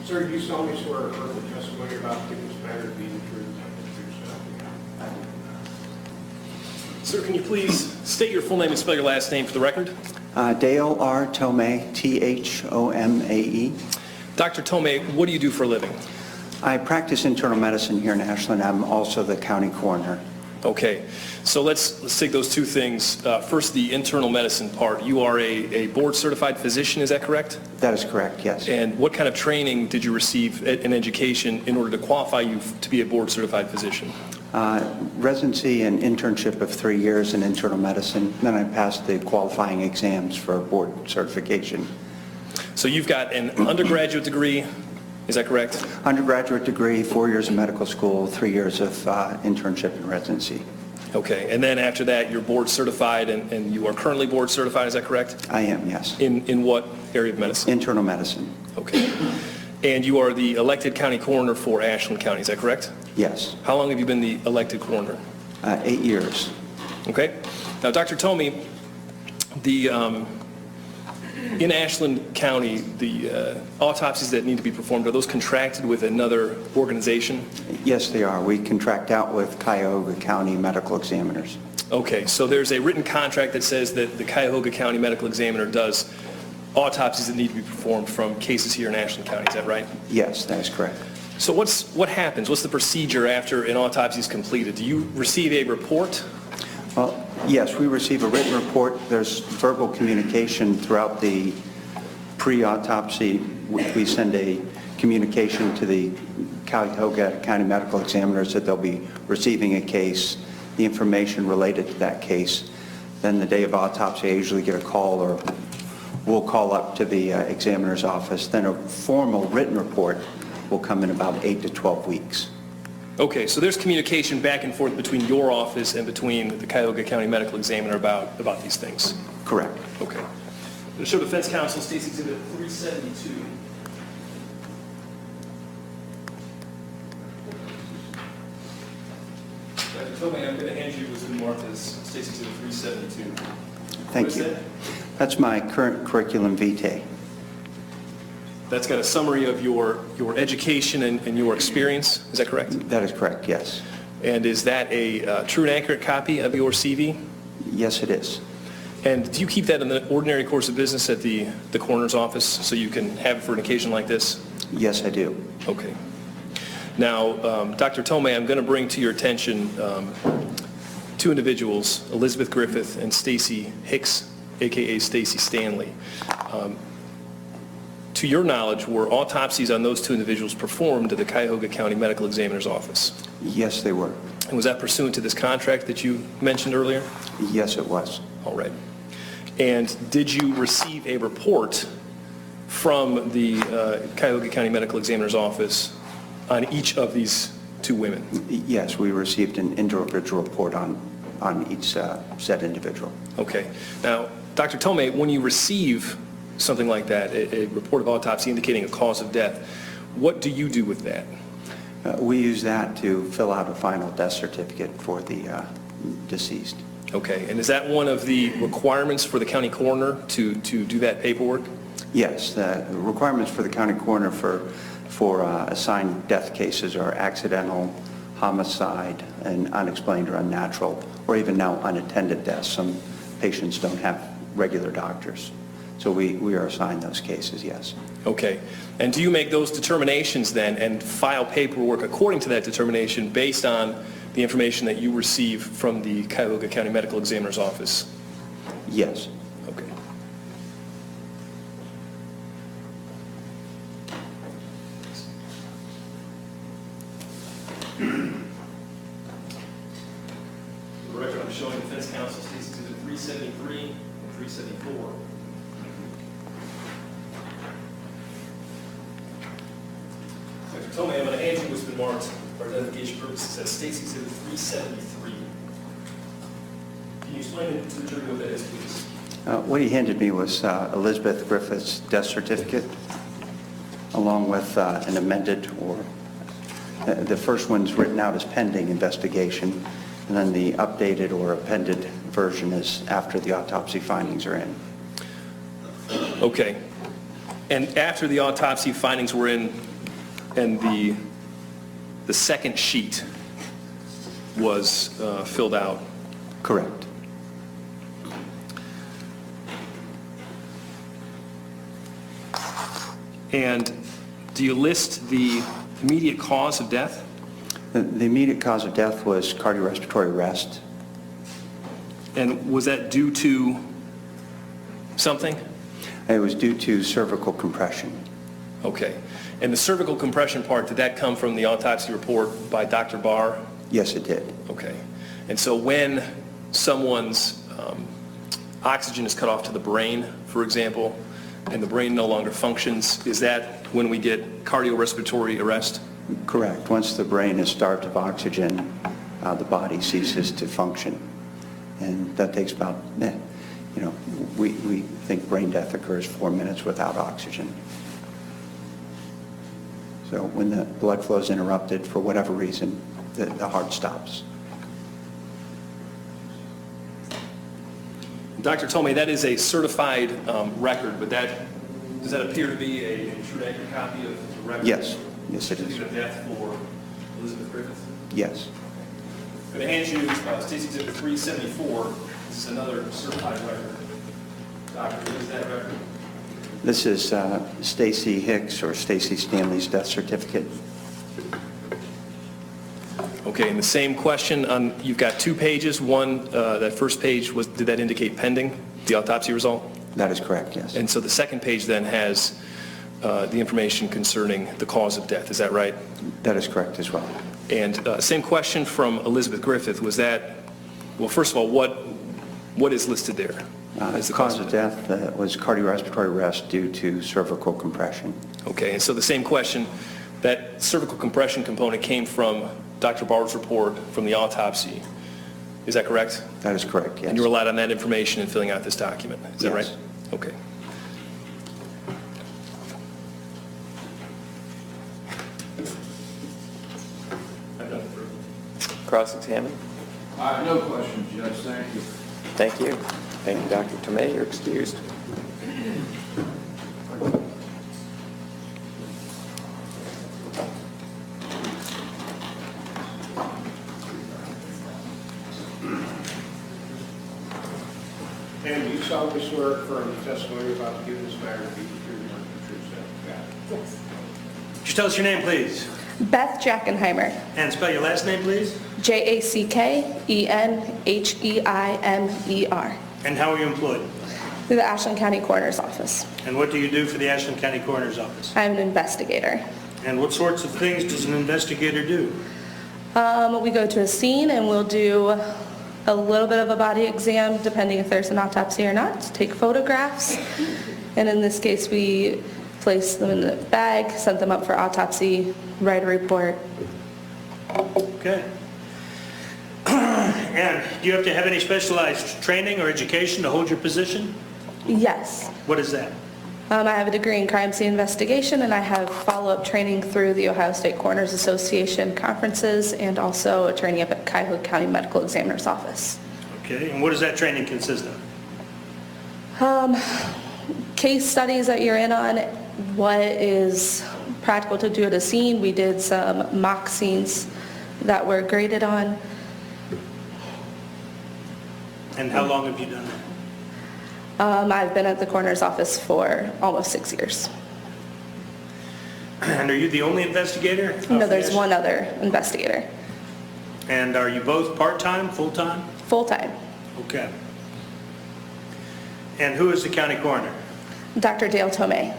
Sir, do you solemnly swear or affirm the testimony you're about to give this matter to be the truth and the truth, so? Sir, can you please state your full name and spell your last name for the record? Dale R. Thomae, Thomae. Dr. Thomae, what do you do for a living? I practice internal medicine here in Ashland. I'm also the county coroner. Okay, so let's take those two things. First, the internal medicine part. You are a board-certified physician, is that correct? That is correct, yes. And what kind of training did you receive in education in order to qualify you to be a board-certified physician? Residency and internship of 3 years in internal medicine. Then I passed the qualifying exams for board certification. So you've got an undergraduate degree, is that correct? Undergraduate degree, 4 years of medical school, 3 years of internship and residency. Okay, and then after that, you're board certified, and you are currently board certified, is that correct? I am, yes. In what area of medicine? Internal medicine. Okay. And you are the elected county coroner for Ashland County, is that correct? Yes. How long have you been the elected coroner? 8 years. Okay. Now, Dr. Thomae, in Ashland County, the autopsies that need to be performed, are those contracted with another organization? Yes, they are. We contract out with Cuyahoga County medical examiners. Okay, so there's a written contract that says that the Cuyahoga County medical examiner does autopsies that need to be performed from cases here in Ashland County, is that right? Yes, that is correct. So what happens? What's the procedure after an autopsy is completed? Do you receive a report? Well, yes, we receive a written report. There's verbal communication throughout the pre-autopsy. We send a communication to the Cuyahoga County medical examiners that they'll be receiving a case, the information related to that case. Then the day of autopsy, I usually get a call, or we'll call up to the examiner's office. Then a formal written report will come in about 8 to 12 weeks. Okay, so there's communication back and forth between your office and between the Cuyahoga County medical examiner about these things? Correct. Okay. To show defense counsel, State's Exhibit 372. Dr. Thomae, I'm going to hand you what's been marked as State's Exhibit 372. Thank you. That's my current curriculum vitae. That's got a summary of your education and your experience, is that correct? That is correct, yes. And is that a true and accurate copy of your CV? Yes, it is. And do you keep that in the ordinary course of business at the coroner's office so you can have it for an occasion like this? Yes, I do. Okay. Now, Dr. Thomae, I'm going to bring to your attention two individuals, Elizabeth Griffith and Stacy Hicks, a.k.a. Stacy Stanley. To your knowledge, were autopsies on those two individuals performed at the Cuyahoga County Medical Examiner's office? Yes, they were. And was that pursuant to this contract that you mentioned earlier? Yes, it was. All right. And did you receive a report from the Cuyahoga County Medical Examiner's office on each of these two women? Yes, we received an individual report on each said individual. Okay. Now, Dr. Thomae, when you receive something like that, a report of autopsy indicating a cause of death, what do you do with that? We use that to fill out a final death certificate for the deceased. Okay. And is that one of the requirements for the county coroner to do that paperwork? Yes, the requirements for the county coroner for assigned death cases are accidental, homicide, and unexplained or unnatural, or even now unattended deaths. Some patients don't have regular doctors. So we are assigned those cases, yes. Okay. And do you make those determinations then and file paperwork according to that determination based on the information that you receive from the Cuyahoga County Medical Examiner's office? Yes. Okay. For the record, I'm showing defense counsel State's Exhibit 373 and 374. Dr. Thomae, I'm going to hand you what's been marked for identification purposes as State's Exhibit 373. Can you explain it to the jury what that is, please? What he handed me was Elizabeth Griffith's death certificate, along with an amended, or the first one's written out as pending investigation, and then the updated or appended version is after the autopsy findings are in. Okay. And after the autopsy findings were in, And the second sheet was filled out. Correct. And do you list the immediate cause of death? The immediate cause of death was cardiorespiratory arrest. And was that due to something? It was due to cervical compression. Okay. And the cervical compression part, did that come from the autopsy report by Dr. Barr? Yes, it did. Okay. And so when someone's oxygen is cut off to the brain, for example, and the brain no longer functions, is that when we get cardiorespiratory arrest? Correct. Once the brain is starved of oxygen, the body ceases to function. And that takes about, we think brain death occurs 4 minutes without oxygen. So when the blood flow is interrupted for whatever reason, the heart stops. Dr. Thomae, that is a certified record, but does that appear to be a true accurate copy of the record? Yes. Yes, it is. Certificate of death for Elizabeth Griffith? Yes. I'm going to hand you Stacy Exhibit 374. This is another certified record. Doctor, what is that record? This is Stacy Hicks or Stacy Stanley's death certificate. Okay, and the same question on, you've got 2 pages. One, that first page, did that indicate pending, the autopsy result? That is correct, yes. And so the second page then has the information concerning the cause of death, is that right? That is correct as well. And same question from Elizabeth Griffith, was that, well, first of all, what is listed there? The cause of death was cardiorespiratory arrest due to cervical compression. Okay, and so the same question, that cervical compression component came from Dr. Barr's report from the autopsy. Is that correct? That is correct, yes. And you relied on that information in filling out this document, is that right? Yes. Okay. Cross-examine. I have no questions, Judge, thank you. Thank you. Thank you, Dr. Thomae. You're excused. And you solemnly swear affirm the testimony you're about to give in this matter to be the truth and the truth, so help you God. Yes. Could you tell us your name, please? Beth Jackenheimer, And spell your last name, please? Jackenheimer. And how are you employed? Through the Ashland County Coroner's Office. And what do you do for the Ashland County Coroner's Office? I'm an investigator. And what sorts of things does an investigator do? We go to a scene and we'll do a little bit of a body exam, depending if there's an autopsy or not, take photographs, and in this case, we place them in the bag, send them up for autopsy, write a report. Okay. And do you have to have any specialized training or education to hold your position? Yes. What is that? I have a degree in crime scene investigation, and I have follow-up training through the Ohio State Coroners Association conferences, and also a training up at Cuyahoga County Medical Examiner's Office. Okay, and what does that training consist of? Case studies that you're in on, what is practical to do at a scene. We did some mock scenes that were graded on. And how long have you done that? I've been at the coroner's office for almost 6 years. And are you the only investigator? No, there's one other investigator, And are you both part-time, full-time? full-time, Okay. And who is the county coroner? Dr. Dale Thomae.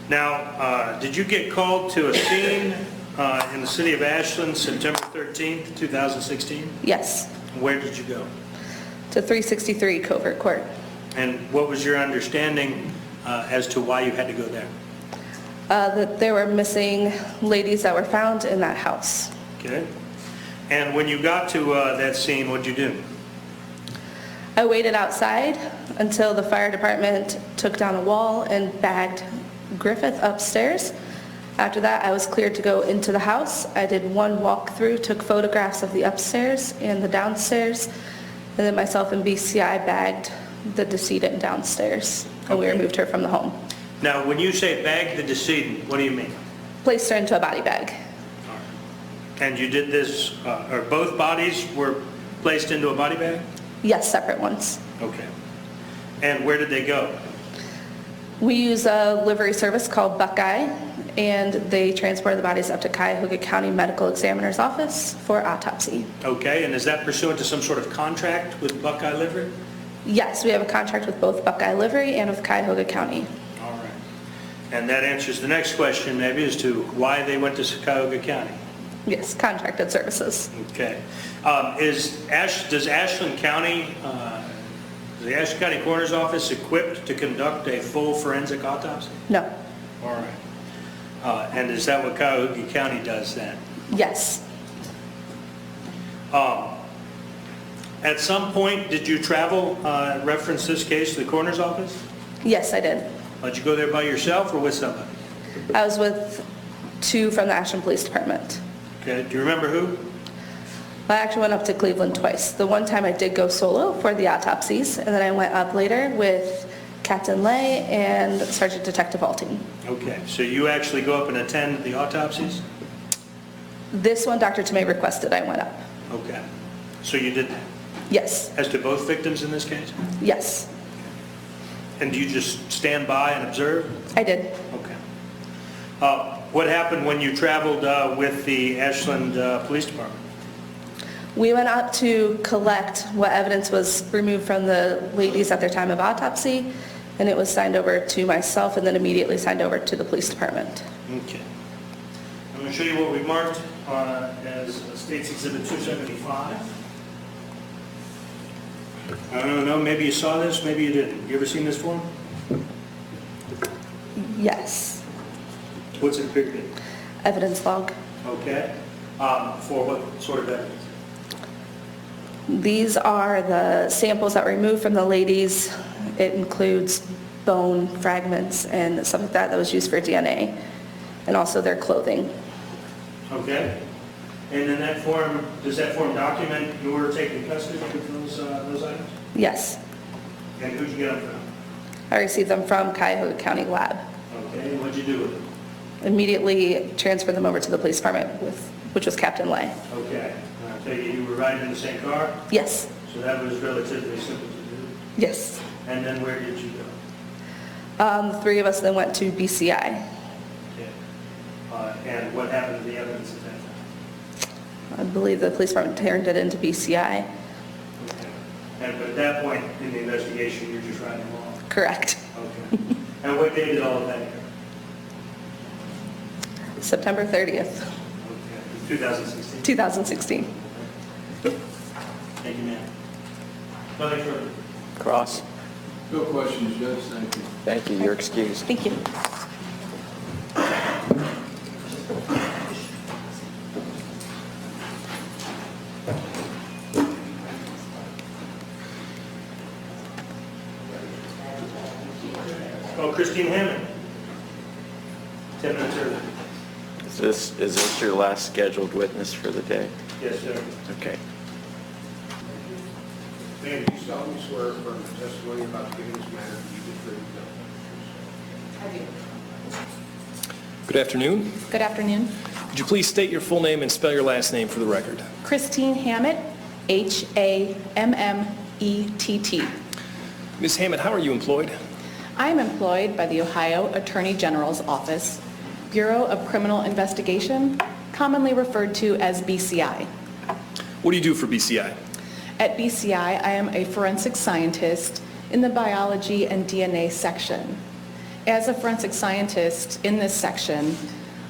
Now, did you get called to a scene in the city of Ashland September 13th, 2016? Yes, Where did you go? to 363 Covert Court. And what was your understanding as to why you had to go there? That there were missing ladies that were found in that house. Okay. And when you got to that scene, what'd you do? I waited outside until the fire department took down a wall and bagged Griffith upstairs. After that, I was cleared to go into the house. I did one walkthrough, took photographs of the upstairs and the downstairs, and then myself and BCI bagged the decedent downstairs, and we Okay. removed her from the home. Now, when you say bag the decedent, what do you mean? Placed her into a body bag. And you did this, or both bodies were placed into a body bag? Yes, separate ones. Okay. And where did they go? We use a livery service called Buckeye, and they transported the bodies up to Cuyahoga County Medical Examiner's Office for autopsy. Okay, and is that pursuant to some sort of contract with Buckeye Livery? Yes, we have a contract with both Buckeye Livery and with Cuyahoga County. All right. And that answers the next question, maybe, as to why they went to Cuyahoga County. Yes, contracted services. Okay. Does Ashland County, the Ashland County Coroner's Office equipped to conduct a full forensic autopsy? No. All right. And is that what Cuyahoga County does then? Yes. At some point, did you travel, reference this case to the coroner's office? Yes, I did. Did you go there by yourself or with somebody? I was with two from the Ashland Police Department. Okay. Do you remember who? I actually went up to Cleveland twice. The one time I did go solo for the autopsies, and then I went up later with Captain Lay and Sergeant Detective Alting. Okay. So you actually go up and attend the autopsies? This one, Dr. Thomae requested I went up. Okay. So you did that? Yes. As to both victims in this case? Yes, And do you just stand by and observe? I did. Okay. What happened when you traveled with the Ashland Police Department? We went up to collect what evidence was removed from the ladies at their time of autopsy, and it was signed over to myself and then immediately signed over to the police department. Okay. I'm going to show you what we marked as State's Exhibit 275. I don't know, maybe you saw this, maybe you didn't. You ever seen this form? Yes. What's it appear to be? Evidence log. Okay. For what sort of evidence? These are the samples that were removed from the ladies. It includes bone fragments and stuff like that that was used for DNA, and also their clothing. Okay. And then that form, does that form document your taking custody of those items? Yes. And who'd you get them from? I received them from Cuyahoga County Lab. Okay, and what'd you do with them? Immediately transferred them over to the police department, which was Captain Lay. Okay. And I take it you were riding in the same car? Yes. So that was relatively simple to do. Yes. And then where did you go? The three of us then went to BCI. Okay. And what happened to the evidence at that time? I believe the police department turned it into BCI. Okay. And but at that point in the investigation, you're just riding along? Correct. Okay. And what day did all of that occur? September 30th, Okay. 2016? 2016. Thank you, ma'am. Nothing further. Cross. No questions, Judge, thank you. Thank you, you're excused. Thank you. Oh, Christine Hammond. 10 minutes early. Is this your last scheduled witness for the day? Yes, sir. Okay. Ma'am, do you solemnly swear affirm the testimony about to give in this matter to be the truth, nothing but the truth? Good afternoon. Good afternoon. Could you please state your full name and spell your last name for the record? Christine Hammett, Hammett. Ms. Hammett, how are you employed? I am employed by the Ohio Attorney General's Office, Bureau of Criminal Investigation, commonly referred to as BCI. What do you do for BCI? At BCI, I am a forensic scientist in the biology and DNA section. As a forensic scientist in this section,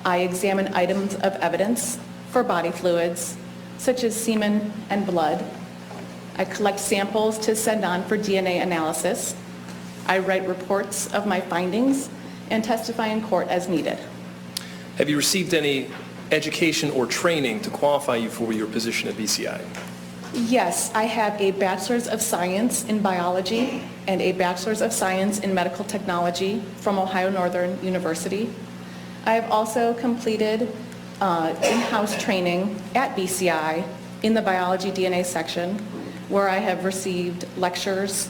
I examine items of evidence for body fluids, such as semen and blood. I collect samples to send on for DNA analysis. I write reports of my findings and testify in court as needed. Have you received any education or training to qualify you for your position at BCI? Yes, I have a Bachelor's of Science in Biology and a Bachelor's of Science in Medical Technology from Ohio Northern University. I have also completed in-house training at BCI in the biology DNA section, where I have received lectures,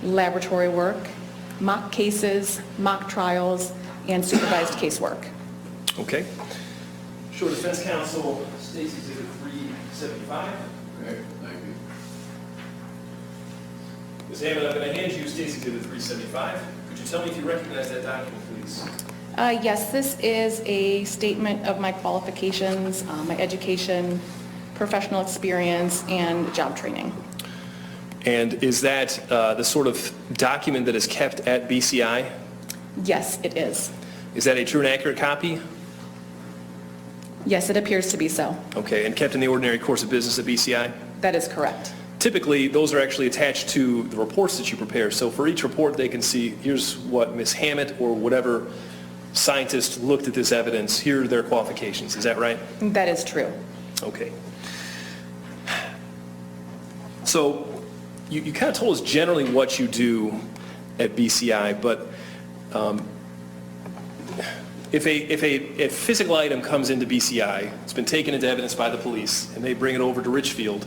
laboratory work, mock cases, mock trials, and supervised casework. Okay. Show defense counsel Stacy Exhibit 375. Okay, thank you. Ms. Hammond, I'm going to hand you Stacy Exhibit 375. Could you tell me if you recognize that document, please? Yes, this is a statement of my qualifications, my education, professional experience, and job training. And is that the sort of document that is kept at BCI? Yes, it is. Is that a true and accurate copy? Yes, it appears to be so. Okay, and kept in the ordinary course of business at BCI? That is correct. Typically, those are actually attached to the reports that you prepare. So for each report, they can see, here's what Ms. Hammett or whatever scientist looked at this evidence. Here are their qualifications. Is that right? That is true. Okay. So you kind of told us generally what you do at BCI, but if a physical item comes into BCI, it's been taken into evidence by the police, and they bring it over to Richfield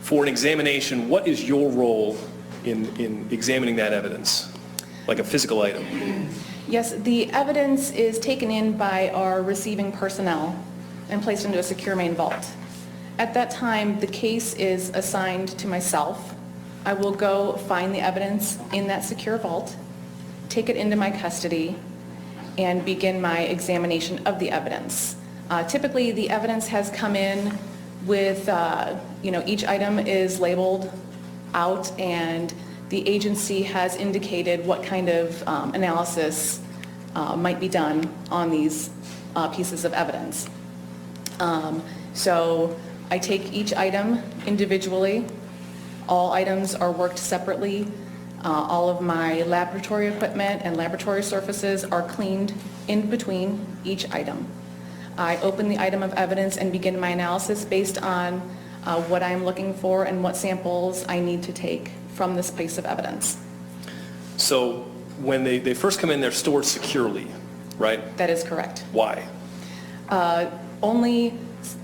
for an examination, what is your role in examining that evidence, like a physical item? Yes, the evidence is taken in by our receiving personnel and placed into a secure main vault. At that time, the case is assigned to myself. I will go find the evidence in that secure vault, take it into my custody, and begin my examination of the evidence. Typically, the evidence has come in with, each item is labeled out, and the agency has indicated what kind of analysis might be done on these pieces of evidence. So I take each item individually. All items are worked separately. All of my laboratory equipment and laboratory surfaces are cleaned in between each item. I open the item of evidence and begin my analysis based on what I'm looking for and what samples I need to take from this piece of evidence. So when they first come in, they're stored securely, right? That is correct. Why? Only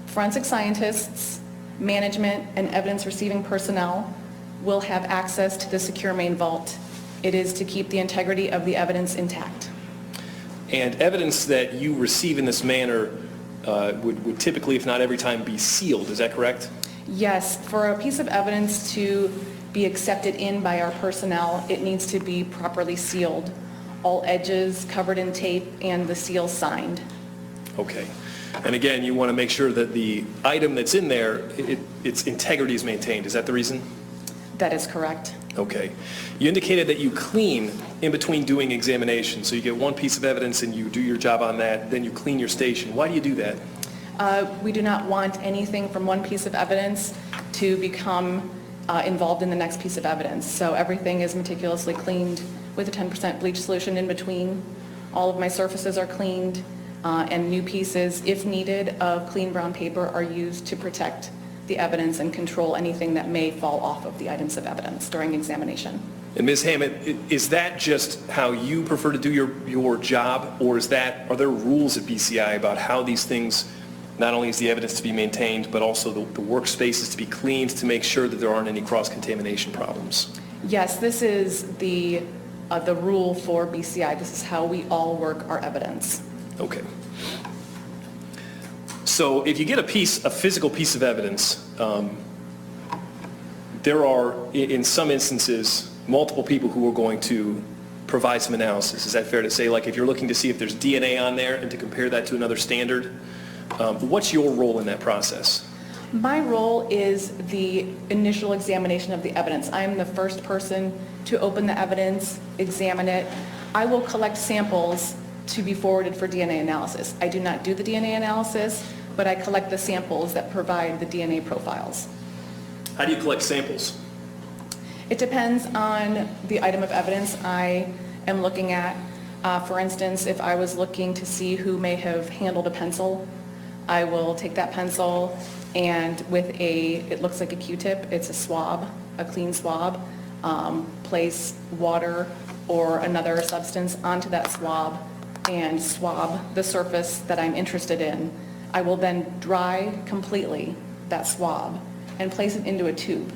forensic scientists, management, and evidence receiving personnel will have access to the secure main vault. It is to keep the integrity of the evidence intact. And evidence that you receive in this manner would typically, if not every time, be sealed. Is that correct? Yes, for a piece of evidence to be accepted in by our personnel, it needs to be properly sealed. All edges covered in tape and the seal signed. Okay. And again, you want to make sure that the item that's in there, its integrity is maintained. Is that the reason? That is correct. Okay. You indicated that you clean in between doing examinations. So you get one piece of evidence and you do your job on that, then you clean your station. Why do you do that? We do not want anything from one piece of evidence to become involved in the next piece of evidence. So everything is meticulously cleaned with a 10% bleach solution in between. All of my surfaces are cleaned, and new pieces, if needed, of clean brown paper are used to protect the evidence and control anything that may fall off of the items of evidence during examination. And Ms. Hammett, is that just how you prefer to do your job, or are there rules at BCI about how these things, not only is the evidence to be maintained, but also the workspaces to be cleaned to make sure that there aren't any cross-contamination problems? Yes, this is the rule for BCI. This is how we all work our evidence. Okay. So if you get a physical piece of evidence, there are, in some instances, multiple people who are going to provide some analysis. Is that fair to say? Like if you're looking to see if there's DNA on there and to compare that to another standard, what's your role in that process? My role is the initial examination of the evidence. I'm the first person to open the evidence, examine it. I will collect samples to be forwarded for DNA analysis. I do not do the DNA analysis, but I collect the samples that provide the DNA profiles. How do you collect samples? It depends on the item of evidence I am looking at. For instance, if I was looking to see who may have handled a pencil, I will take that pencil and with it looks like a Q-tip, it's a swab, a clean swab, place water or another substance onto that swab and swab the surface that I'm interested in. I will then dry completely that swab and place it into a tube.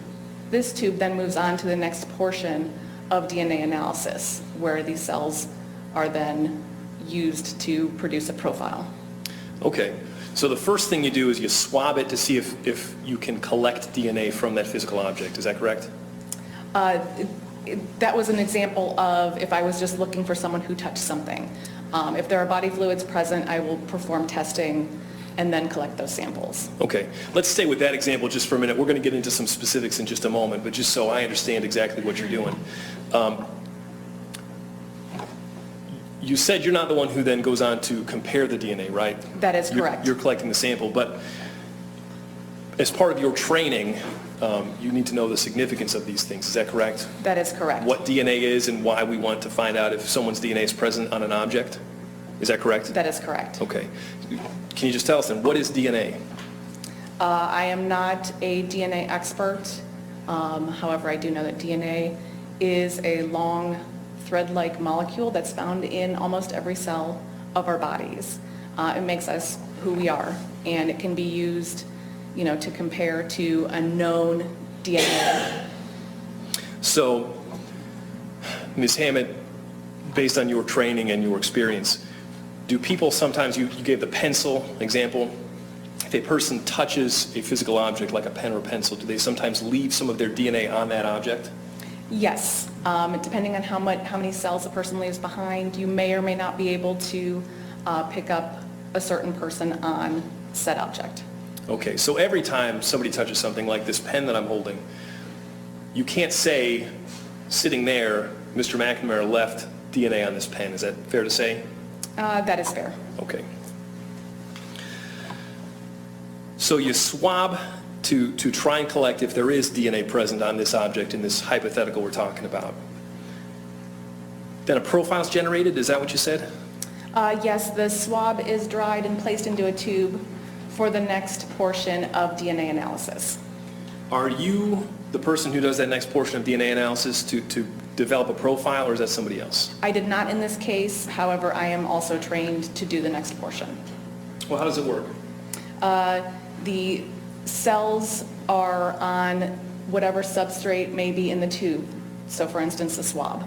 This tube then moves on to the next portion of DNA analysis, where these cells are then used to produce a profile. Okay, so the first thing you do is you swab it to see if you can collect DNA from that physical object, is that correct? That was an example of if I was just looking for someone who touched something. If there are body fluids present, I will perform testing and then collect those samples. Okay, let's stay with that example just for a minute. We're going to get into some specifics in just a moment, but just so I understand exactly what you're doing. You said you're not the one who then goes on to compare the DNA, right? That is correct. You're collecting the sample, but as part of your training, you need to know the significance of these things. Is that correct? That is correct. What DNA is and why we want to find out if someone's DNA is present on an object? Is that correct? That is correct. Okay. Can you just tell us then, what is DNA? I am not a DNA expert. However, I do know that DNA is a long thread-like molecule that's found in almost every cell of our bodies. It makes us who we are, and it can be used, to compare to a known DNA. So, Ms. Hammett, based on your training and your experience, do people sometimes, you gave the pencil example, if a person touches a physical object like a pen or pencil, do they sometimes leave some of their DNA on that object? Yes, depending on how many cells a person leaves behind, you may or may not be able to pick up a certain person on said object. Okay, so every time somebody touches something like this pen that I'm holding, you can't say, sitting there, Mr. McNamara left DNA on this pen. Is that fair to say? That is fair. Okay. So you swab to try and collect if there is DNA present on this object in this hypothetical we're talking about. Then a profile is generated, is that what you said? Yes, the swab is dried and placed into a tube for the next portion of DNA analysis. Are you the person who does that next portion of DNA analysis to develop a profile, or is that somebody else? I did not in this case, however, I am also trained to do the next portion. Well, how does it work? The cells are on whatever substrate may be in the tube. So for instance, the swab.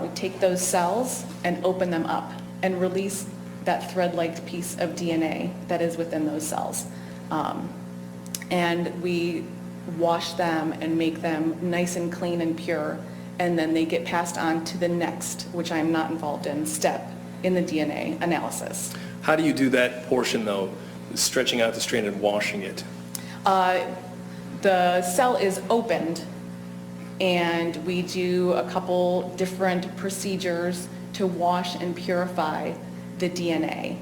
We take those cells and open them up and release that thread-like piece of DNA that is within those cells. And we wash them and make them nice and clean and pure, and then they get passed on to the next, which I am not involved in, step in the DNA analysis. How do you do that portion, though, stretching out the strand and washing it? The cell is opened, and we do a couple different procedures to wash and purify the DNA.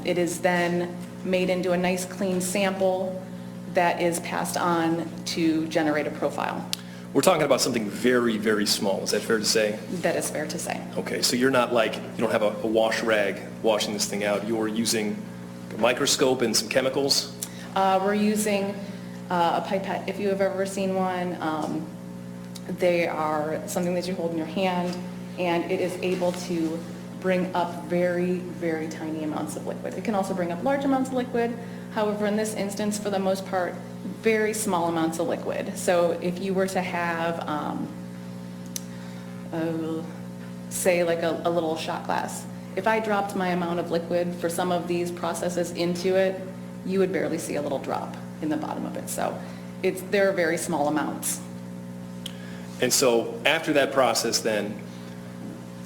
It is then made into a nice clean sample that is passed on to generate a profile. We're talking about something very, very small. Is that fair to say? That is fair to say. Okay, so you're not like, you don't have a wash rag washing this thing out. You're using a microscope and some chemicals? We're using a pipette, if you have ever seen one. They are something that you hold in your hand, and it is able to bring up very, very tiny amounts of liquid. It can also bring up large amounts of liquid. However, in this instance, for the most part, very small amounts of liquid. So if you were to have, say like a little shot glass, if I dropped my amount of liquid for some of these processes into it, you would barely see a little drop in the bottom of it. So they're very small amounts. And so after that process then,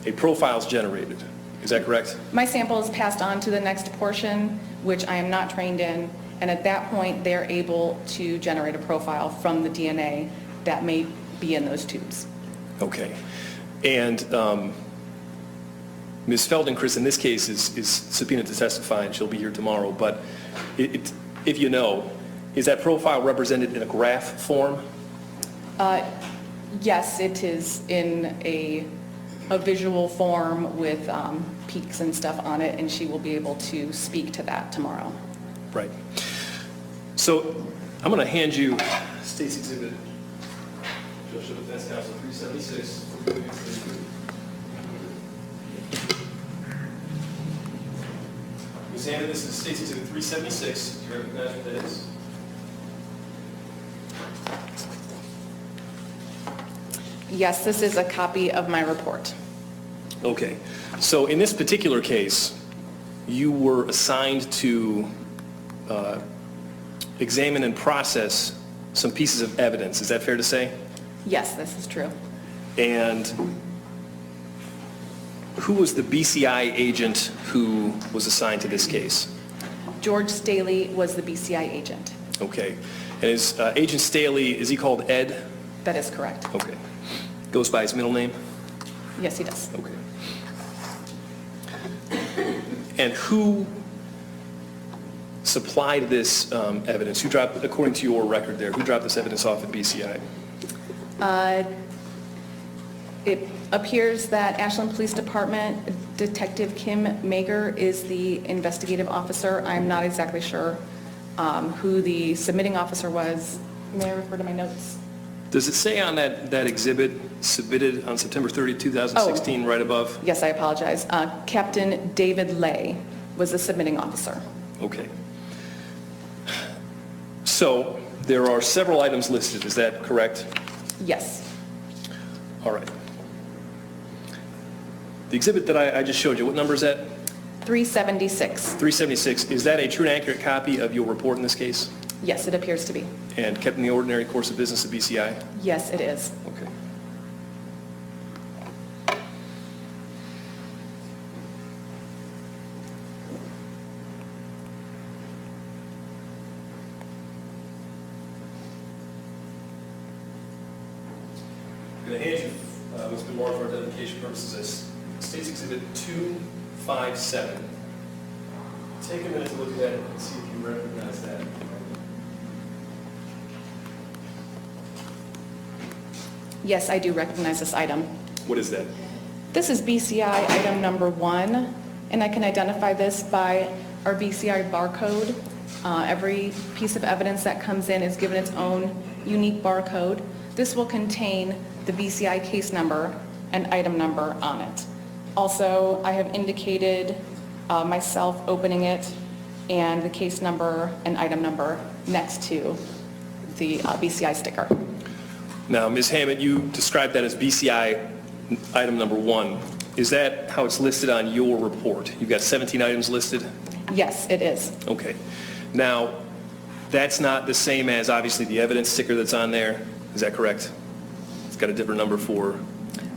a profile is generated. Is that correct? My sample is passed on to the next portion, which I am not trained in, and at that point they're able to generate a profile from the DNA that may be in those tubes. Okay. And Ms. Feldenkris in this case is subpoenaed to testify, and she'll be here tomorrow, but if you know, is that profile represented in a graph form? Yes, it is in a visual form with peaks and stuff on it, and she will be able to speak to that tomorrow. Right. So I'm going to hand you State's Exhibit, Judicial Defense Counsel 376. Ms. Hammond, this is State's Exhibit 376. Do you recognize what that is? Yes, this is a copy of my report. Okay. So in this particular case, you were assigned to examine and process some pieces of evidence. Is that fair to say? Yes, this is true. And who was the BCI agent who was assigned to this case? George Staley was the BCI agent. Okay. And is Agent Staley, is he called Ed? That is correct. Okay. Goes by his middle name? Yes, he does. Okay. And who supplied this evidence? Who dropped, according to your record there, who dropped this evidence off at BCI? It appears that Ashland Police Department Detective Kim Mager is the investigative officer. I'm not exactly sure who the submitting officer was. May I refer to my notes? Does it say on that exhibit submitted on September 30, 2016, right above? Yes, I apologize. Captain David Lay was the submitting officer. Okay. So there are several items listed, is that correct? Yes. All right. The exhibit that I just showed you, what number is that? 376. 376. Is that a true and accurate copy of your report in this case? Yes, it appears to be. And kept in the ordinary course of business at BCI? Yes, it is. Okay. I'm going to hand you what's been marked for identification purposes as State's Exhibit 257. Take a minute to look at that and see if you recognize that. Yes, I do recognize this item. What is that? This is BCI item number 1, and I can identify this by our BCI barcode. Every piece of evidence that comes in is given its own unique barcode. This will contain the BCI case number and item number on it. Also, I have indicated myself opening it and the case number and item number next to the BCI sticker. Now, Ms. Hammond, you described that as BCI item number 1. Is that how it's listed on your report? You've got 17 items listed? Yes, it is. Okay. Now, that's not the same as, obviously, the evidence sticker that's on there. Is that correct? It's got a different number for...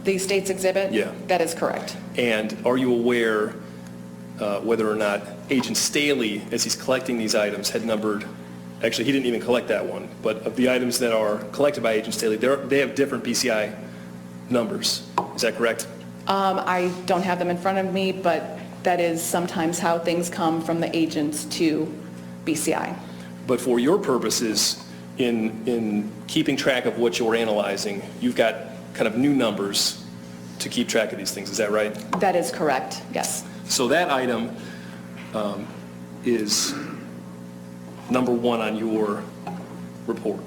The state's exhibit? Yeah. That is correct. And are you aware whether or not Agent Staley, as he's collecting these items, had numbered... Actually, he didn't even collect that one, but of the items that are collected by Agent Staley, they have different BCI numbers. Is that correct? I don't have them in front of me, but that is sometimes how things come from the agents to BCI. But for your purposes, in keeping track of what you're analyzing, you've got kind of new numbers to keep track of these things. Is that right? That is correct, yes. So that item is number 1 on your report,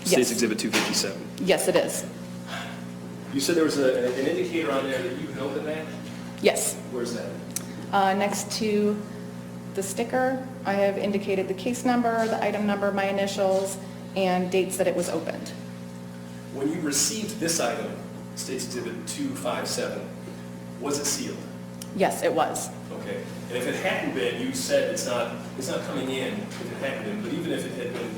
State's Yes. Exhibit 257. Yes, it is. You said there was an indicator on there that you can open that? Yes. Where's that? Next to the sticker, I have indicated the case number, the item number, my initials, and dates that it was opened. When you received this item, State's Exhibit 257, was it sealed? Yes, it was. Okay. And if it hadn't been, you said it's not coming in if it hadn't been, but even if it had been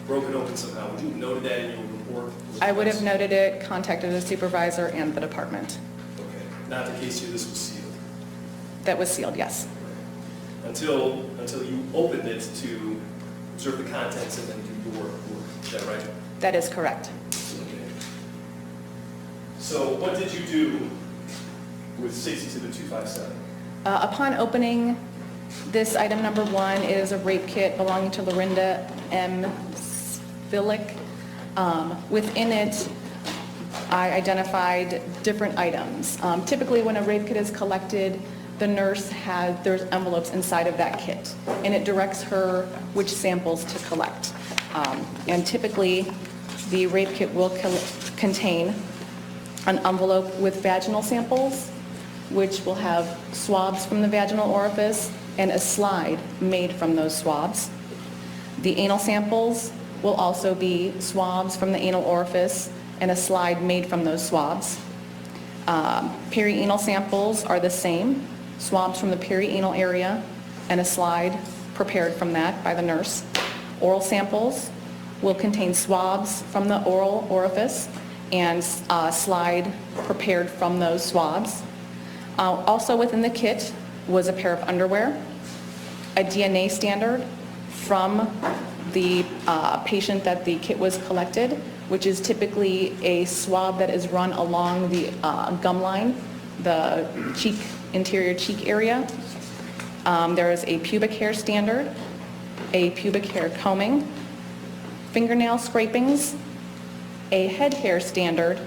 broken open somehow, would you have noted that in your report? I would have noted it, contacted the supervisor and the department. Okay. Not the case here, this was sealed. That was sealed, yes. Until you opened it to observe the contents and then do your work. Is that right? That is correct. Okay. So what did you do with State's Exhibit 257? Upon opening this item number 1, it is a rape kit belonging to Lorinda M. Spillick. Within it, I identified different items. Typically, when a rape kit is collected, the nurse there's envelopes inside of that kit, and it directs her which samples to collect. And typically, the rape kit will contain an envelope with vaginal samples, which will have swabs from the vaginal orifice and a slide made from those swabs. The anal samples will also be swabs from the anal orifice and a slide made from those swabs. Perianal samples are the same, swabs from the perianal area and a slide prepared from that by the nurse. Oral samples will contain swabs from the oral orifice and a slide prepared from those swabs. Also within the kit was a pair of underwear, a DNA standard from the patient that the kit was collected, which is typically a swab that is run along the gum line, the cheek, interior cheek area. There is a pubic hair standard, a pubic hair combing, fingernail scrapings, a head hair standard,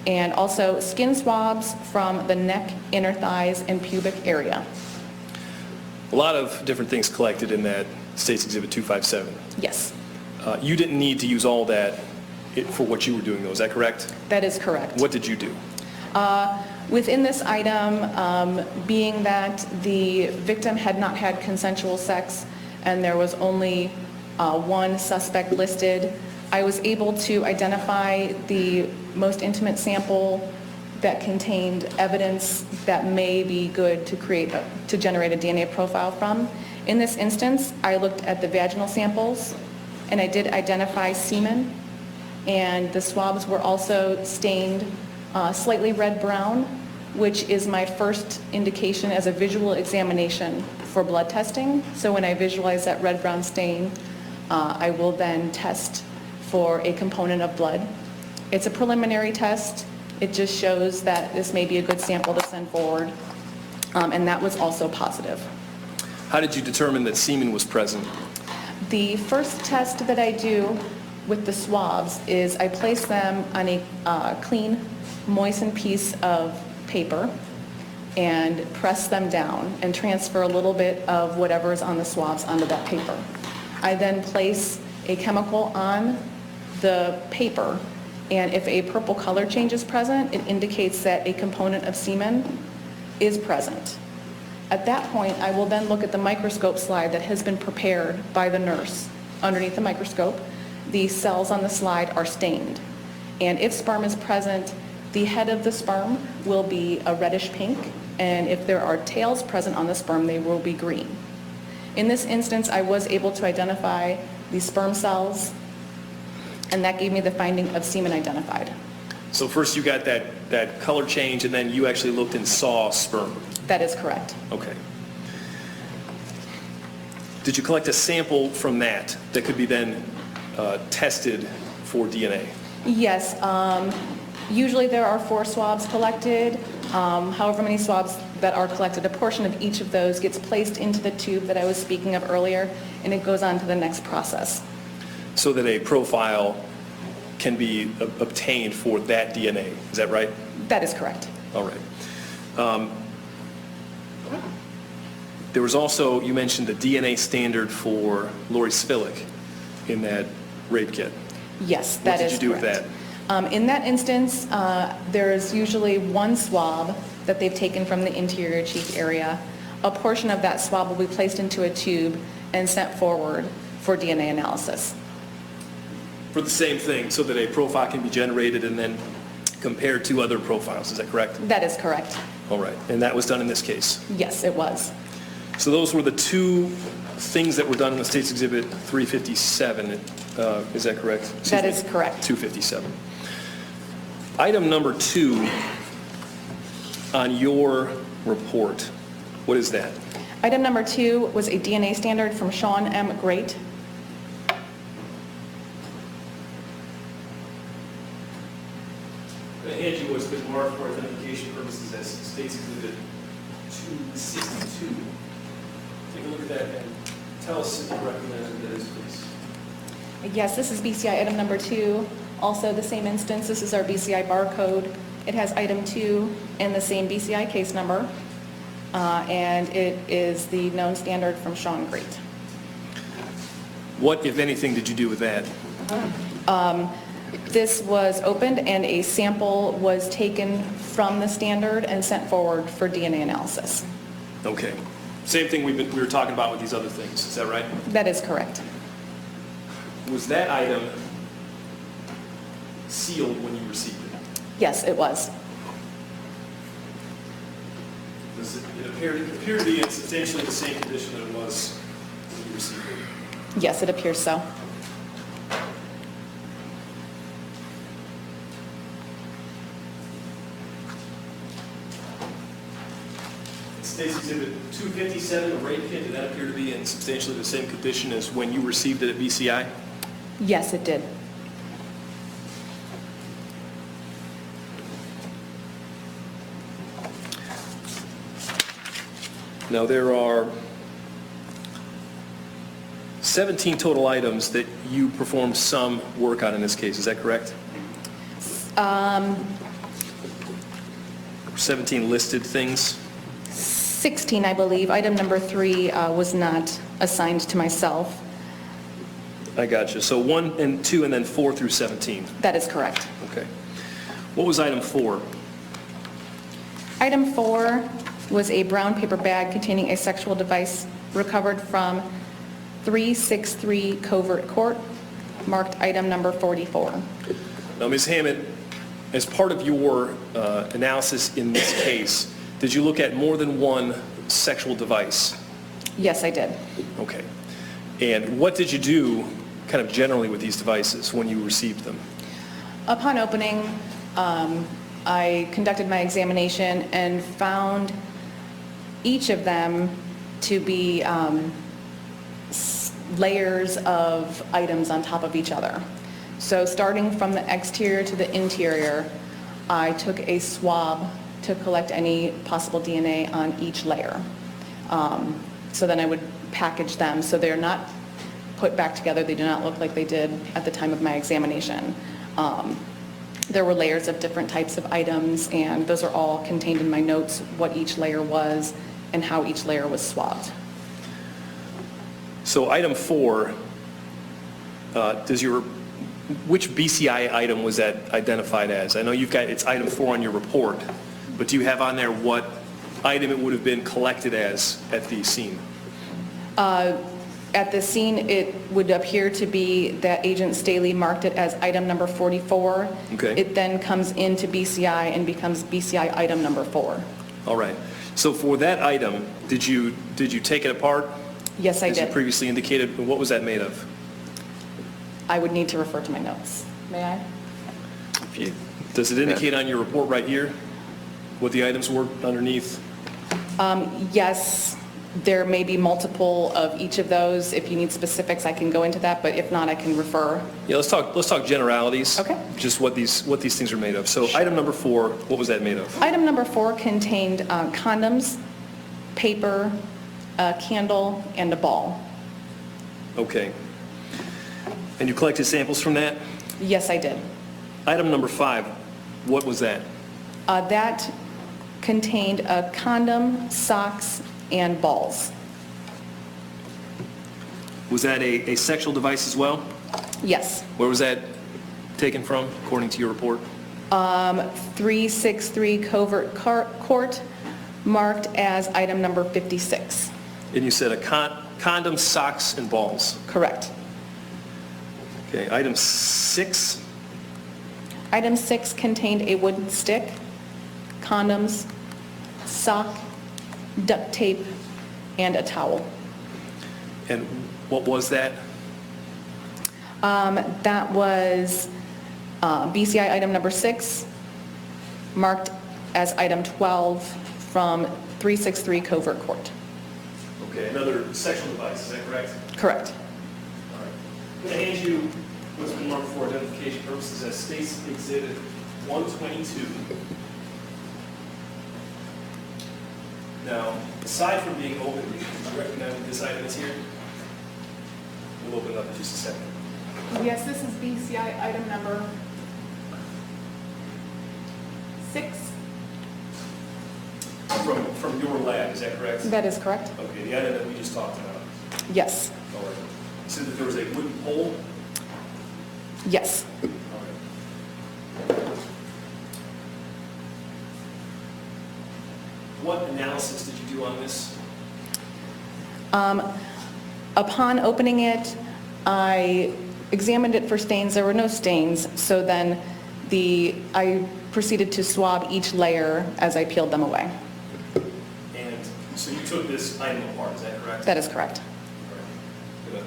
and also skin swabs from the neck, inner thighs, and pubic area. A lot of different things collected in that State's Exhibit 257. Yes, You didn't need to use all that for what you were doing, though, is that correct? that is correct. What did you do? Within this item, being that the victim had not had consensual sex and there was only one suspect listed, I was able to identify the most intimate sample that contained evidence that may be good to generate a DNA profile from. In this instance, I looked at the vaginal samples and I did identify semen, and the swabs were also stained slightly red-brown, which is my first indication as a visual examination for blood testing. So when I visualize that red-brown stain, I will then test for a component of blood. It's a preliminary test. It just shows that this may be a good sample to send forward, and that was also positive. How did you determine that semen was present? The first test that I do with the swabs is I place them on a clean, moistened piece of paper and press them down and transfer a little bit of whatever is on the swabs onto that paper. I then place a chemical on the paper, and if a purple color change is present, it indicates that a component of semen is present. At that point, I will then look at the microscope slide that has been prepared by the nurse. Underneath the microscope, the cells on the slide are stained. And if sperm is present, the head of the sperm will be a reddish pink, and if there are tails present on the sperm, they will be green. In this instance, I was able to identify the sperm cells, and that gave me the finding of semen identified. So first you got that color change, and then you actually looked and saw sperm. That is correct. Okay. Did you collect a sample from that could be then tested for DNA? Yes. Usually there are 4 swabs collected. However many swabs that are collected, a portion of each of those gets placed into the tube that I was speaking of earlier, and it goes on to the next process. So that a profile can be obtained for that DNA, is that right? That is correct. All right. There was also, you mentioned the DNA standard for Lori Svilik in that rape kit. Yes, that is correct. What did you do with that? In that instance, there is usually one swab that they've taken from the interior cheek area. A portion of that swab will be placed into a tube and sent forward for DNA analysis. For the same thing, so that a profile can be generated and then compared to other profiles, is that correct? That is correct. All right, and that was done in this case? Yes, it was. So those were the 2 things that were done in the State's Exhibit 357, is that correct? That is correct. 257. Item number 2 on your report, what is that? Item number 2 was a DNA standard from Shawn Grate. The hand you was been marked for authentication purposes as State's Exhibit 262. Take a look at that and tell us if you recognize what that is, please. Yes, this is BCI item number 2. Also the same instance, this is our BCI barcode. It has item 2 and the same BCI case number, and it is the known standard from Shawn Grate. What, if anything, did you do with that? This was opened and a sample was taken from the standard and sent forward for DNA analysis. Okay. Same thing we were talking about with these other things, is that right? That is correct. Was that item sealed when you received it? Yes, it was. Does it appear to be in substantially the same condition that it was when you received it? Yes, it appears so. State's Exhibit 257, a rape kit, did that appear to be in substantially the same condition as when you received it at BCI? Yes, it did. Now, there are 17 total items that you performed some work on in this case, is that correct? 17 listed things? 16, I believe. Item number 3 was not assigned to myself. I got you. So 1 and 2 and then 4 through 17. That is correct. Okay. What was item 4? Item 4 was a brown paper bag containing a sexual device recovered from 363 Covert Court, marked item number 44. Now, Ms. Hammett, as part of your analysis in this case, did you look at more than one sexual device? Yes, I did. Okay. And what did you do kind of generally with these devices when you received them? Upon opening, I conducted my examination and found each of them to be layers of items on top of each other. So starting from the exterior to the interior, I took a swab to collect any possible DNA on each layer. So then I would package them so they're not put back together. They do not look like they did at the time of my examination. There were layers of different types of items, and those are all contained in my notes, what each layer was and how each layer was swabbed. So item 4, which BCI item was that identified as? I know you've got, it's item 4 on your report, but do you have on there what item it would have been collected as at the scene? At the scene, it would appear to be that Agent Staley marked it as item number 44. Okay. It then comes into BCI and becomes BCI item number 4. All right. So for that item, did you take it apart? Yes, I As you did. previously indicated, what was that made of? I would need to refer to my notes. May I? Does it indicate on your report right here what the items were underneath? Yes, there may be multiple of each of those. If you need specifics, I can go into that, but if not, I can refer. Yeah, let's talk generalities. Okay. Just what these things are made of. So item number 4, what was that made of? Item number 4 contained condoms, paper, a candle, and a ball. Okay. And you collected samples from that? Yes, I did. Item number 5, what was that? That contained a condom, socks, and balls. Was that a sexual device as well? Yes. Where was that taken from, according to your report? 363 Covert Court, marked as item number 56. And you said a condom, socks, and balls. Correct. Okay, item 6? Item 6 contained a wooden stick, condoms, sock, duct tape, and a towel. And what was that? That was BCI item number 6, marked as item 12 from 363 Covert Court. Okay, another sexual device, is that correct? Correct. All right. I'm going to hand you what's been marked for identification purposes as State's Exhibit 122. Now, aside from being open, do you recognize what this item is here? We'll open it up in just a second. Yes, this is BCI item number 6. From your lab, is that correct? That is correct. Okay, the item that we just talked about. Yes. All right. You said that there was a wooden pole? Yes. All right. What analysis did you do on this? Upon opening it, I examined it for stains. There were no stains, so then I proceeded to swab each layer as I peeled them away. And so you took this item apart, is that correct? That is correct. Good.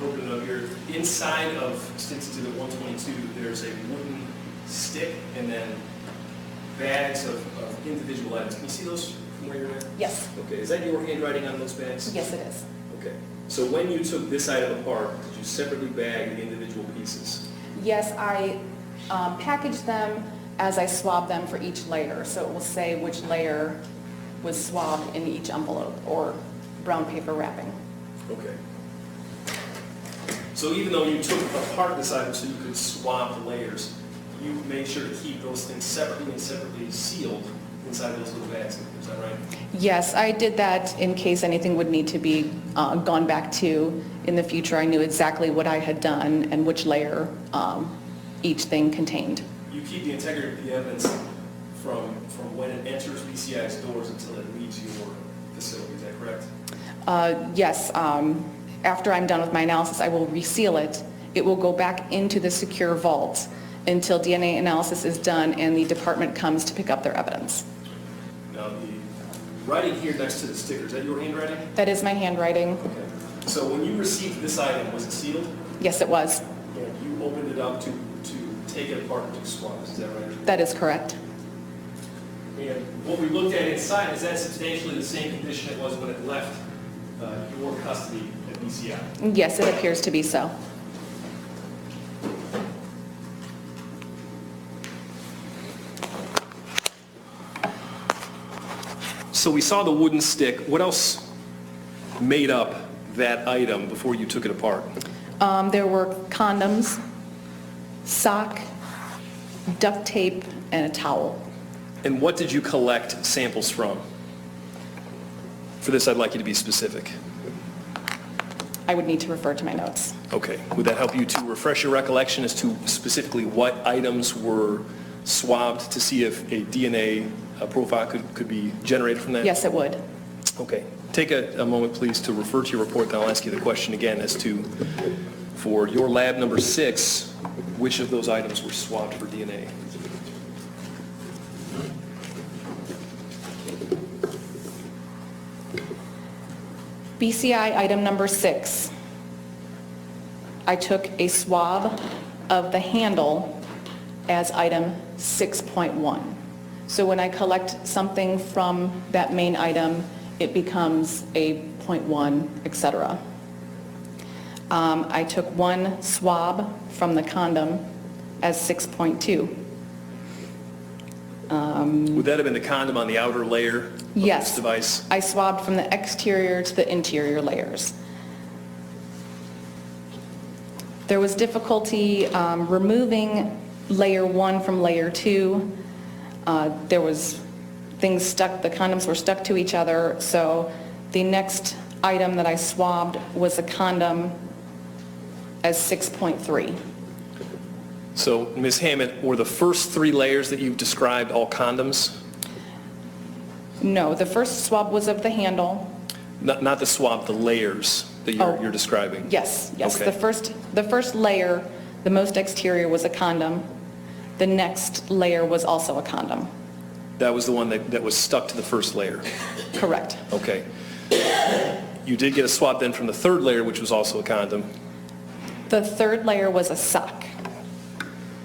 Open it up here. Inside of Stints Exhibit 122, there's a wooden stick and then bags of individual items. Can you see those from where you're at? Yes. Okay, is that your handwriting on those bags? Yes, it is. Okay. So when you took this item apart, did you separately bag the individual pieces? Yes, I packaged them as I swabbed them for each layer. So it will say which layer was swabbed in each envelope or brown paper wrapping. Okay. So even though you took apart this item so you could swab the layers, you made sure to keep those things separately and separately sealed inside those little bags, is that right? Yes, I did that in case anything would need to be gone back to in the future. I knew exactly what I had done and which layer each thing contained. You keep the integrity of the evidence from when it enters BCI's doors until it leaves your facility, is that correct? Yes, after I'm done with my analysis, I will reseal it. It will go back into the secure vault until DNA analysis is done and the department comes to pick up their evidence. Now, the writing here next to the sticker, is that your handwriting? That is my handwriting. Okay. So when you received this item, was it sealed? Yes, it was. And you opened it up to take it apart and do swabs, is that right? That is correct. And what we looked at inside, is that substantially the same condition it was when it left your custody at BCI? Yes, it appears to be so. So we saw the wooden stick. What else made up that item before you took it apart? There were condoms, sock, duct tape, and a towel. And what did you collect samples from? For this, I'd like you to be specific. I would need to refer to my notes. Okay. Would that help you to refresh your recollection as to specifically what items were swabbed to see if a DNA profile could be generated from that? Yes, it would. Okay. Take a moment, please, to refer to your report, then I'll ask you the question again as to, for your lab number 6, which of those items were swabbed for DNA? BCI item number 6. I took a swab of the handle as item 6.1. So when I collect something from that main item, it becomes a 0.1, etc. I took one swab from the condom as 6.2. Would that have been the condom on the outer layer of Yes. this device? I swabbed from the exterior to the interior layers. There was difficulty removing layer 1 from layer 2. There was things stuck, the condoms were stuck to each other, so the next item that I swabbed was a condom as 6.3. So, Ms. Hammett, were the first 3 layers that you've described all condoms? No, the first swab was of the handle. Not the swab, the layers that you're describing? Yes, yes. Okay. The first layer, the most exterior, was a condom. The next layer was also a condom. That was the one that was stuck to the first layer? Correct. Okay. You did get a swab then from the 3rd layer, which was also a condom? The 3rd layer was a sock,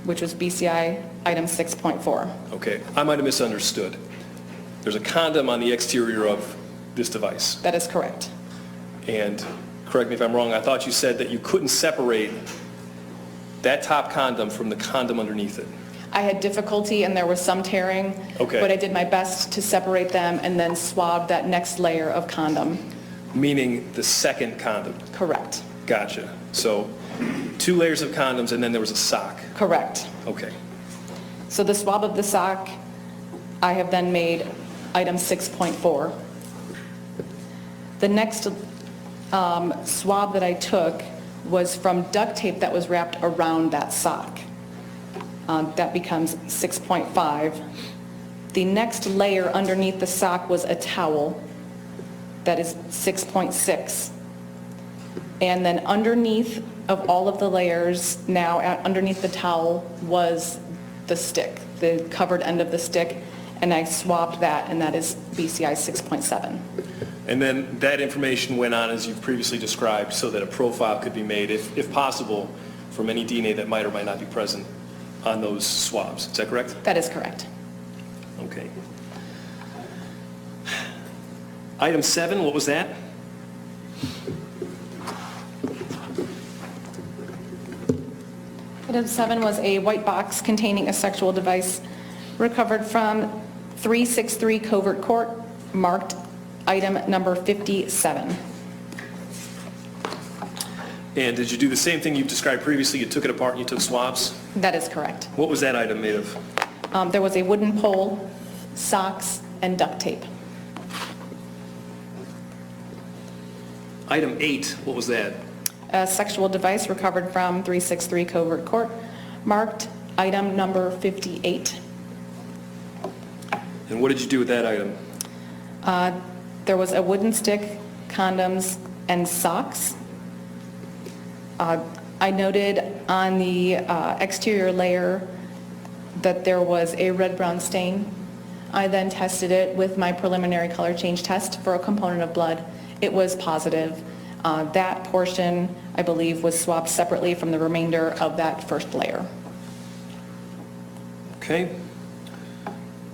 which was BCI item 6.4. Okay. I might have misunderstood. There's a condom on the exterior of this device. That is correct. And correct me if I'm wrong, I thought you said that you couldn't separate that top condom from the condom underneath it. I had difficulty and there was some tearing, Okay. but I did my best to separate them and then swab that next layer of condom. Meaning the second condom. Correct. Gotcha. So 2 layers of condoms and then there was a sock. Correct. Okay. So the swab of the sock, I have then made item 6.4. The next swab that I took was from duct tape that was wrapped around that sock. That becomes 6.5. The next layer underneath the sock was a towel. That is 6.6. And then underneath of all of the layers, now underneath the towel, was the stick, the covered end of the stick, and I swabbed that, and that is BCI 6.7. And then that information went on, as you've previously described, so that a profile could be made, if possible, from any DNA that might or might not be present on those swabs. Is that correct? That is correct. Okay. Item 7, what was that? Item 7 was a white box containing a sexual device recovered from 363 Covert Court, marked item number 57. And did you do the same thing you've described previously? You took it apart and you took swabs? That is correct. What was that item made of? There was a wooden pole, socks, and duct tape. Item 8, what was that? A sexual device recovered from 363 Covert Court, marked item number 58. And what did you do with that item? There was a wooden stick, condoms, and socks. I noted on the exterior layer that there was a red-brown stain. I then tested it with my preliminary color change test for a component of blood. It was positive. That portion, I believe, was swabbed separately from the remainder of that first layer. Okay.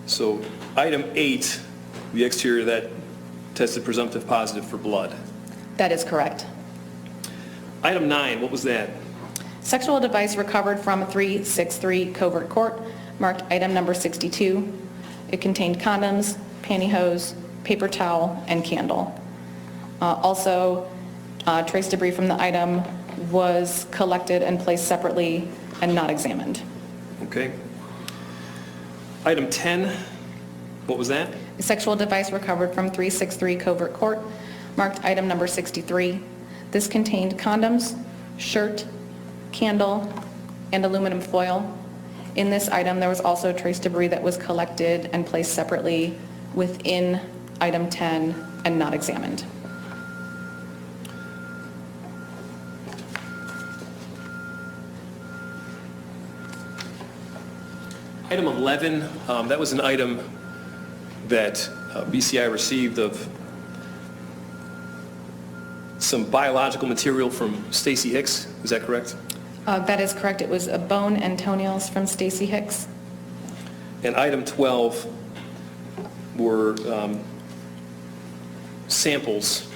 So item 8, the exterior of that tested presumptive positive for blood. That is correct. Item 9, what was that? Sexual device recovered from 363 Covert Court, marked item number 62. It contained condoms, pantyhose, paper towel, and candle. Also, trace debris from the item was collected and placed separately and not examined. Okay. Item 10, what was that? A sexual device recovered from 363 Covert Court, marked item number 63. This contained condoms, shirt, candle, and aluminum foil. In this item, there was also trace debris that was collected and placed separately within item 10 and not examined. Item 11, that was an item that BCI received of some biological material from Stacy Hicks. Is that correct? That is correct. It was a bone and toenails from Stacy Hicks. And item 12 were samples,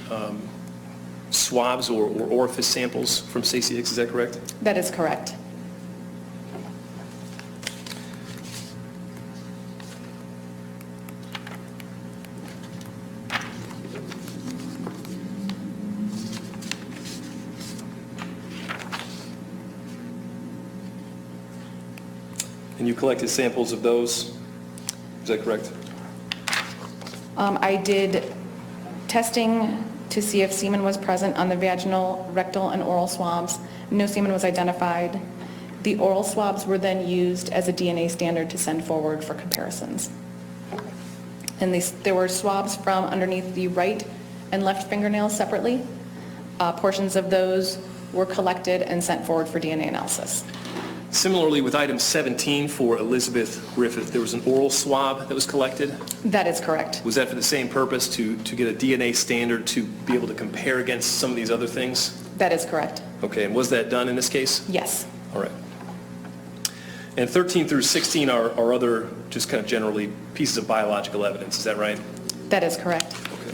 swabs or orifice samples from Stacy Hicks. Is that correct? That is correct. And you collected samples of those? Is that correct? I did testing to see if semen was present on the vaginal, rectal, and oral swabs. No semen was identified. The oral swabs were then used as a DNA standard to send forward for comparisons. And there were swabs from underneath the right and left fingernails separately. Portions of those were collected and sent forward for DNA analysis. Similarly, with item 17 for Elizabeth Griffith, there was an oral swab that was collected. That is correct. Was that for the same purpose, to get a DNA standard to be able to compare against some of these other things? That is correct. Okay, and was that done in this case? Yes. All right. And 13 through 16 are other, just kind of generally, pieces of biological evidence. Is that right? That is correct. Okay.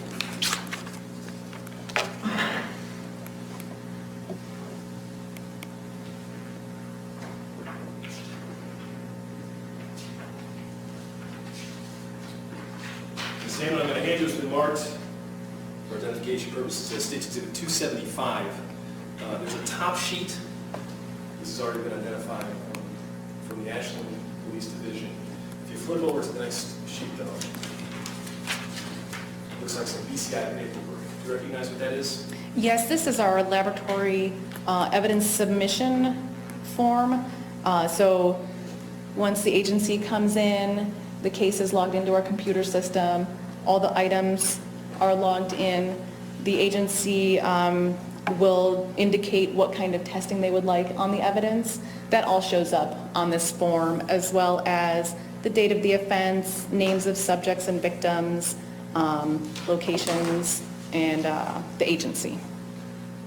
Ms. Hammond, I'm going to hand you this been marked for identification purposes as State Exhibit 275. There's a top sheet. This has already been identified from the Ashland Police Division. If you flip over to the next sheet, though, looks like some BCI paperwork. Do you recognize what that is? Yes, this is our laboratory evidence submission form. So once the agency comes in, the case is logged into our computer system, all the items are logged in, the agency will indicate what kind of testing they would like on the evidence. That all shows up on this form, as well as the date of the offense, names of subjects and victims, locations, and the agency.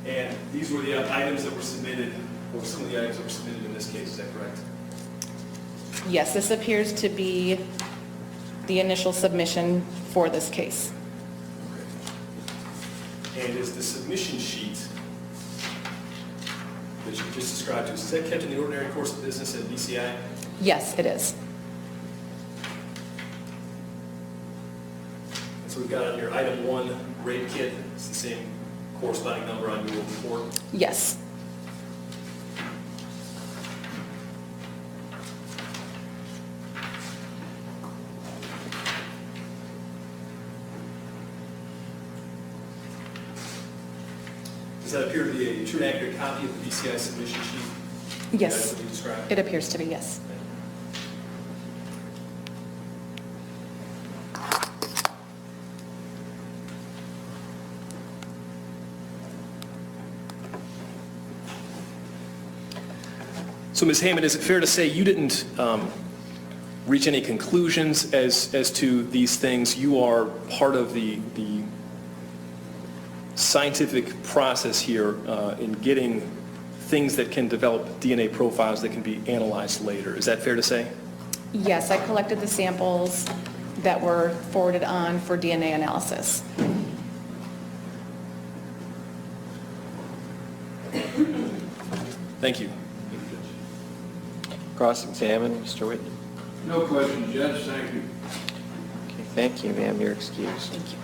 And these were the items that were submitted, or some of the items that were submitted in this case, is that correct? Yes, this appears to be the initial submission for this case. Okay. And is the submission sheet that you just described to us, is that kept in the ordinary course of business at BCI? Yes, it is. And so we've got on here item 1, rape kit. It's the same corresponding number on your report. Yes. Does that appear to be a true and accurate copy of the BCI submission sheet? Yes. That's what you described? It appears to be, yes. So Ms. Heyman, is it fair to say you didn't reach any conclusions as to these things? You are part of the scientific process here in getting things that can develop DNA profiles that can be analyzed later. Is that fair to say? Yes, I collected the samples that were forwarded on for DNA analysis. Thank you. Cross-examine, Mr. Whitney. No questions, Judge, thank you. Okay, thank you, ma'am. You're excused. Thank you.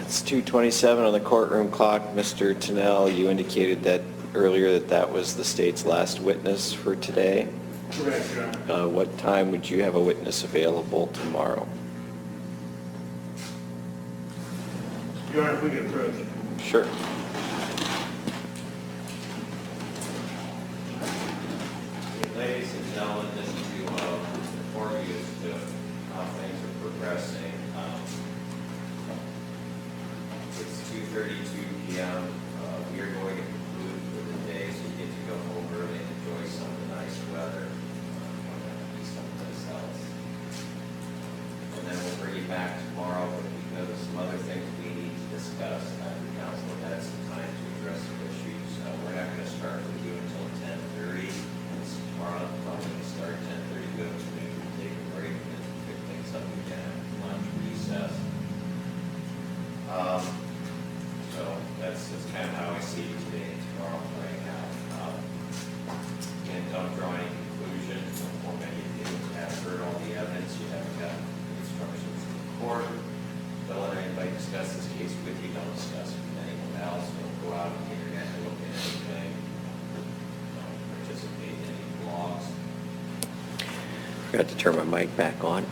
It's 2:27 on the courtroom clock. Mr. Tennell, you indicated that earlier that was the state's last witness for today. Correct, Your Honor. What time would you have a witness available tomorrow? Your Honor, if we could approach. Sure. Ladies and gentlemen, just to inform you as to how things are progressing. It's 2:32 p.m. We are going to conclude for the day, so you get to go home early and enjoy some of the nice weather. Someplace else. And then we'll bring you back tomorrow, but because of some other things we need to discuss, the council had some time to address some issues. We're not going to start with you until 10:30. Tomorrow, I'm probably going to start at 10:30, go to maybe take a break and pick things up again, lunch, recess. So that's kind of how I see today and tomorrow playing out. Again, don't draw any conclusions or many of you have heard all the evidence, you haven't gotten the instructions from the court. Don't let anybody discuss this case with you, don't discuss it with anyone else, don't go out on the internet and look at anything. Don't participate in any blogs. Forgot to turn my mic back on.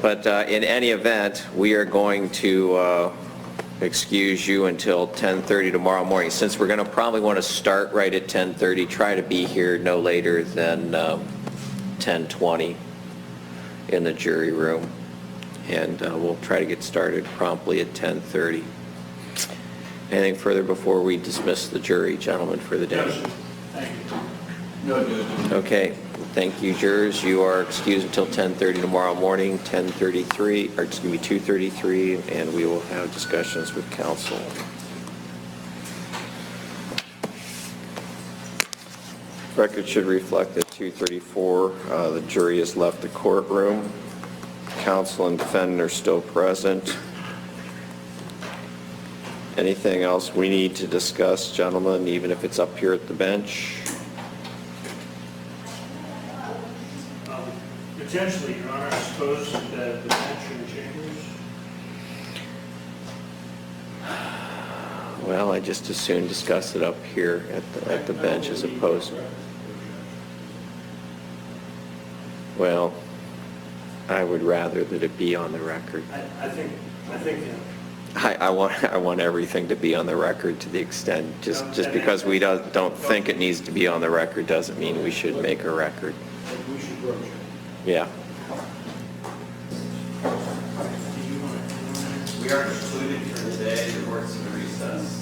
But in any event, we are going to excuse you until 10:30 tomorrow morning. Since we're going to probably want to start right at 10:30, try to be here no later than 10:20 in the jury room. And we'll try to get started promptly at 10:30. Anything further before we dismiss the jury, gentlemen, for the day? Thank you. No, Judge. Okay, thank you, jurors. You are excused until 10:30 tomorrow morning, 10:33, or excuse me, 2:33, and we will have discussions with counsel. Record should reflect that 2:34, the jury has left the courtroom. Counsel and defendant are still present. Anything else we need to discuss, gentlemen, even if it's up here at the bench? Potentially, Your Honor, I suppose the bench or the chambers. Well, I just as soon discuss it up here at the bench as opposed. Well, I would rather that it be on the record. I think I want everything to be on the record to the extent, just because we don't think it needs to be on the record doesn't mean we should make a record. We should broach it. Yeah. We are concluded for today. The court's in recess.